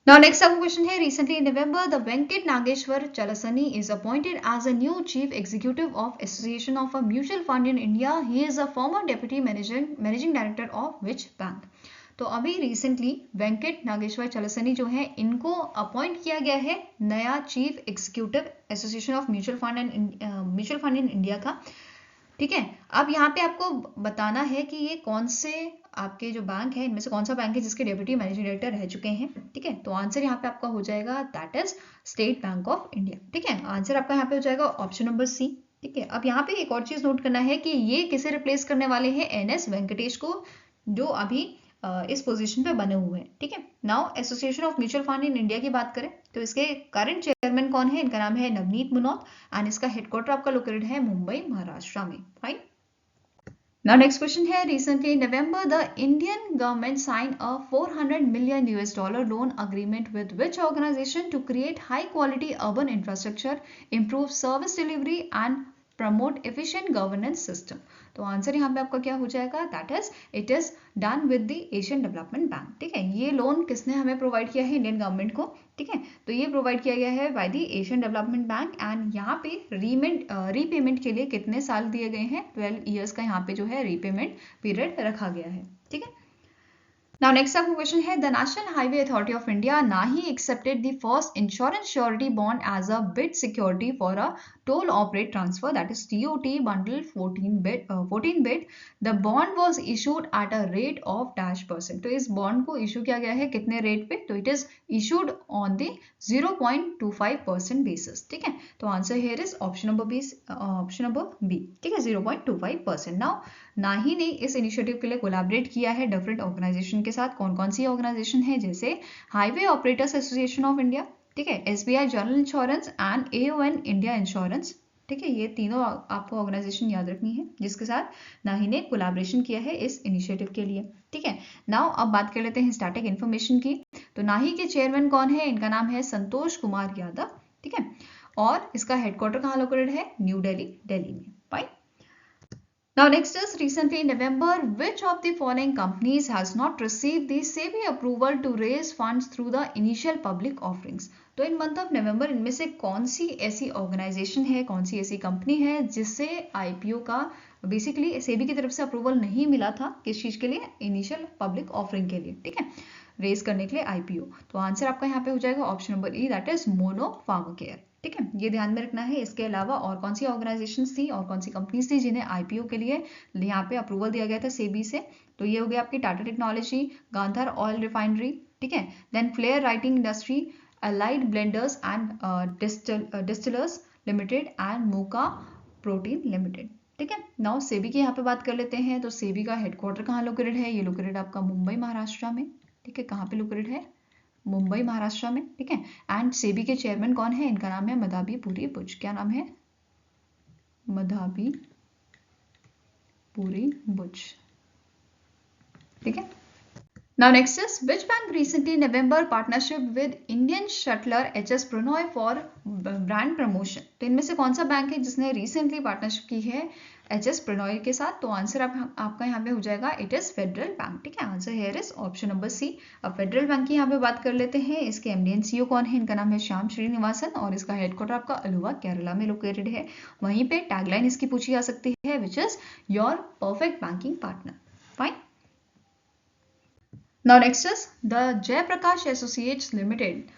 Now next up question है, recently in November the Venkat Nageshwar Chalasani is appointed as a new chief executive of Association of a Mutual Fund in India. He is a former deputy managing director of which bank? तो अभी recently Venkat Nageshwar चलसनी जो है इनको appoint किया गया है नया chief executive association of mutual fund in India का। ठीक है। अब यहाँ पे आपको बताना है कि ये कौन से आपके जो बैंक है इनमें से कौन सा बैंक है जिसके डेप्यूटी मैनेजिंग डायरेक्टर रह चुके हैं। ठीक है, तो आंसर यहाँ पे आपका हो जाएगा that is State Bank of India. ठीक है, आंसर आपका यहाँ पे हो जाएगा ऑप्शन नंबर सी। ठीक है, अब यहाँ पे एक और चीज नोट करना है कि ये किसे रिप्लेस करने वाले हैं, एनएस वेंकटेश को, जो अभी इस पोजीशन पे बने हुए हैं। ठीक है, now association of mutual fund in India की बात करें तो इसके करंट चेयरमैन कौन है, इनका नाम है नवनीत मुनोत एंड इसका हेडक्वार्टर आपका लोकेटेड है मुंबई महाराष्ट्र में। फाइन। Now next question है, recently in November the Indian government signed a 400 million US dollar loan agreement with which organization to create high quality urban infrastructure, improve service delivery and promote efficient governance system। तो answer यहाँ पे आपका क्या हो जाएगा, that is it is done with the Asian development bank. ठीक है, ये लोन किसने हमें प्रोवाइड किया है, इंडियन गवर्नमेंट को। ठीक है, तो ये प्रोवाइड किया गया है by the Asian development bank and यहाँ पे रीपेमेंट के लिए कितने साल दिए गए हैं, 12 ईयर्स का यहाँ पे जो है रीपेमेंट पीरियड रखा गया है। ठीक है, Now next आपको क्वेश्चन है, the national highway authority of India ना ही accepted the first insurance surety bond as a bid security for a toll operate transfer that is TOT bundle 14 bid. The bond was issued at a rate of %। तो इस bond को issue किया गया है कितने rate पे, तो it is issued on the 0.25% basis. ठीक है, तो answer here is option number B. ठीक है, 0.25%। नाउ नाही ने इस इनिशिएटिव के लिए कोलैबोरेट किया है डिफरेंट ऑर्गेनाइजेशन के साथ। कौन कौन सी ऑर्गेनाइजेशन है, जैसे highway operators association of India, ठीक है, SBI general insurance and AON India insurance. ठीक है, ये तीनों आपको ऑर्गेनाइजेशन याद रखनी है जिसके साथ नाही ने कोलैबोरेशन किया है इस इनिशिएटिव के लिए। ठीक है, नाउ अब बात कर लेते हैं स्टैटिक इन्फॉर्मेशन की। तो नाही के चेयरमैन कौन है, इनका नाम है संतोष कुमार यादव। ठीक है, और इसका हेडक्वार्टर कहाँ लोकेटेड है, न्यू दिल्ली, दिल्ली में। Fine. Now next is, recently in November, which of the following companies has not received the SEBI approval to raise funds through the initial public offerings? तो इन मंथ ऑफ नवंबर इनमें से कौन सी ऐसी organisation है, कौन सी ऐसी company है जिससे IPO का बेसिकली SEBI की तरफ से अप्रूवल नहीं मिला था, किस चीज के लिए, इनिशियल पब्लिक ऑफरिंग के लिए। ठीक है, रेज करने के लिए IPO। तो आंसर आपका यहाँ पे हो जाएगा option number E, that is Mono Pharmacare. ठीक है, ये ध्यान में रखना है। इसके अलावा और कौन सी ऑर्गेनाइजेशन थी और कौन सी कंपनीज थी जिन्हें IPO के लिए यहाँ पे अप्रूवल दिया गया था सेबी से, तो ये हो गया आपकी Tata technology, Gandhar oil refinery, ठीक है, then flair writing industry, allied blenders and distillers limited and मोका प्रोटीन लिमिटेड। ठीक है, नाउ सेबी की यहाँ पे बात कर लेते हैं। तो सेबी का हेडक्वार्टर कहाँ लोकेटेड है, ये लोकेटेड आपका मुंबई महाराष्ट्र में। ठीक है, कहाँ पे लोकेटेड है, मुंबई महाराष्ट्र में। ठीक है, एंड सेबी के चेयरमैन कौन है, इनका नाम है मधाबी पुरी बुच। क्या नाम है, मधाबी पुरी बुच। ठीक है, now next is, which bank recently November partnership with Indian shuttler HS Prannoy for brand promotion. तो इनमें से कौन सा बैंक है जिसने रिसेंटली पार्टनरशिप की है HS प्रणॉय के साथ। तो आंसर आपका यहाँ पे हो जाएगा, इट इज फेडरल बैंक। ठीक है, answer here is option number C. अब फेडरल बैंक की यहाँ पे बात कर लेते हैं। इसके MD and CEO कौन है, इनका नाम है श्याम श्रीनिवासन और इसका हेडक्वार्टर आपका अलुवा केरला में लोकेटेड है। वहीं पे टैगलाइन इसकी पूछी जा सकती है, which is your perfect banking partner. Fine. Now next is, the Jayaprakash Associates Limited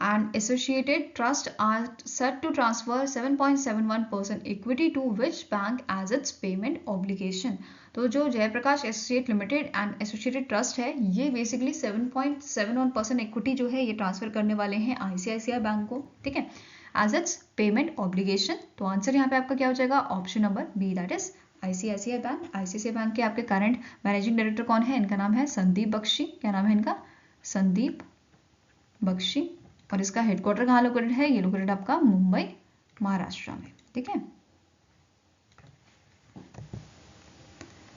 and Associated Trust are set to transfer 7.71% equity to which bank as its payment obligation। तो जो Jaiprakash associate limited and associated trust है, ये basically 7.71% equity जो है ये transfer करने वाले हैं ICICI बैंक को। ठीक है, एज इट्स पेमेंट ऑब्लिगेशन। तो आंसर यहाँ पे आपका क्या हो जाएगा, option number B, that is ICICI bank. ICICI bank के आपके करंट मैनेजिंग डायरेक्टर कौन है, इनका नाम है संदीप बख्शी। क्या नाम है इनका, संदीप बख्शी, और इसका हेडक्वार्टर कहाँ लोकेटेड है, ये लोकेटेड आपका मुंबई महाराष्ट्र में। ठीक है,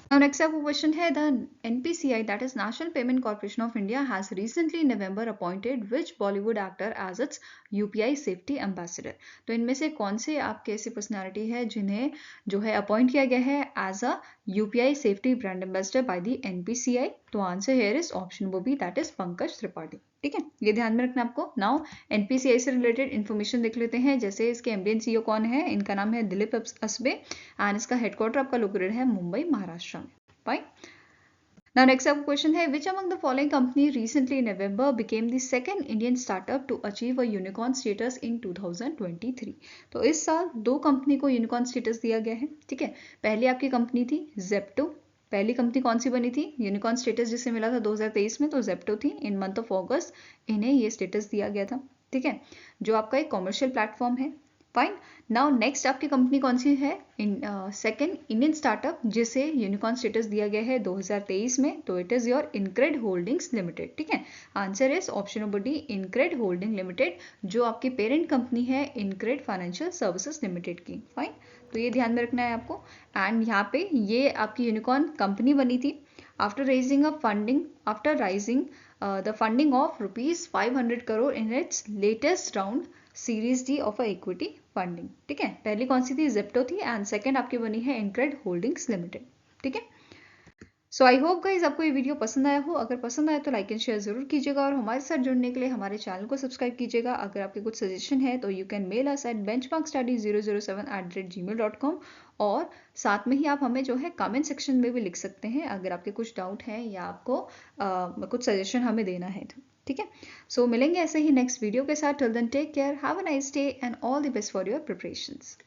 Now next आपको क्वेश्चन है, the NPCI that is National Payment Corporation of India has recently in November appointed which Bollywood actor as its UPI safety ambassador। तो इनमें से कौन से आपके ऐसी पर्सनालिटी है जिन्हें जो है अपॉइंट किया गया है as a UPI safety brand ambassador by the NPCI। तो answer here is option number B, that is Pankaj Tripathi. ठीक है, ये ध्यान में रखना आपको। नाउ NPCI से रिलेटेड इन्फॉर्मेशन देख लेते हैं। जैसे इसके MD and CEO कौन है, इनका नाम है दिलीप असबे एंड इसका हेडक्वार्टर आपका लोकेटेड है मुंबई महाराष्ट्र में। Fine. Now next up question है which among the following company recently in November became the second Indian startup to achieve a unicorn status in 2023। तो इस साल दो कंपनी को यूनिकॉर्न स्टेटस दिया गया है, ठीक है। पहली आपकी कंपनी थी जेप्टो। पहली कंपनी कौन सी बनी थी यूनिकॉर्न स्टेटस जिसे मिला था 2023 में, तो जेप्टो थी। इन मंथ ऑफ अगस्त इन्हें ये स्टेटस दिया गया था, ठीक है, जो आपका एक कॉमर्शियल प्लेटफॉर्म है। फाइन। नाउ नेक्स्ट आपकी कंपनी कौन सी है सेकेंड इंडियन स्टार्टअप जिसे यूनिकॉर्न स्टेटस दिया गया है 2023 में, तो it is your InCred holdings limited, ठीक है। Answer is option number D, InCred holding limited, जो आपकी पेरेंट कंपनी है इनक्रेड फाइनेंशियल सर्विसेज लिमिटेड की। फाइन, तो ये ध्यान में रखना है आपको। एंड यहाँ पे ये आपकी यूनिकॉर्न कंपनी बनी थी after rising the funding of ₹500 crore in its latest round series D of equity funding, ठीक है। पहली कौन सी थी जेप्टो थी एंड सेकंड आपकी बनी है इनक्रेड होल्डिंग्स लिमिटेड, ठीक है। सो आई होप गाइज आपको ये वीडियो पसंद आया हो। अगर पसंद आया तो लाइक एंड शेयर जरूर कीजिएगा और हमारे साथ जुड़ने के लिए हमारे चैनल को सब्सक्राइब कीजिएगा। अगर आपके कुछ सजेशन है तो you can mail us at benchmarkstudy007@gmail.com और साथ में ही आप हमें जो है कमेंट सेक्शन में भी लिख सकते हैं अगर आपके कुछ डाउट हैं या आपको कुछ सजेशन हमें देना है तो, ठीक है। सो मिलेंगे ऐसे ही नेक्स्ट वीडियो के साथ। Till then take care, have a nice day and all the best for your preparations.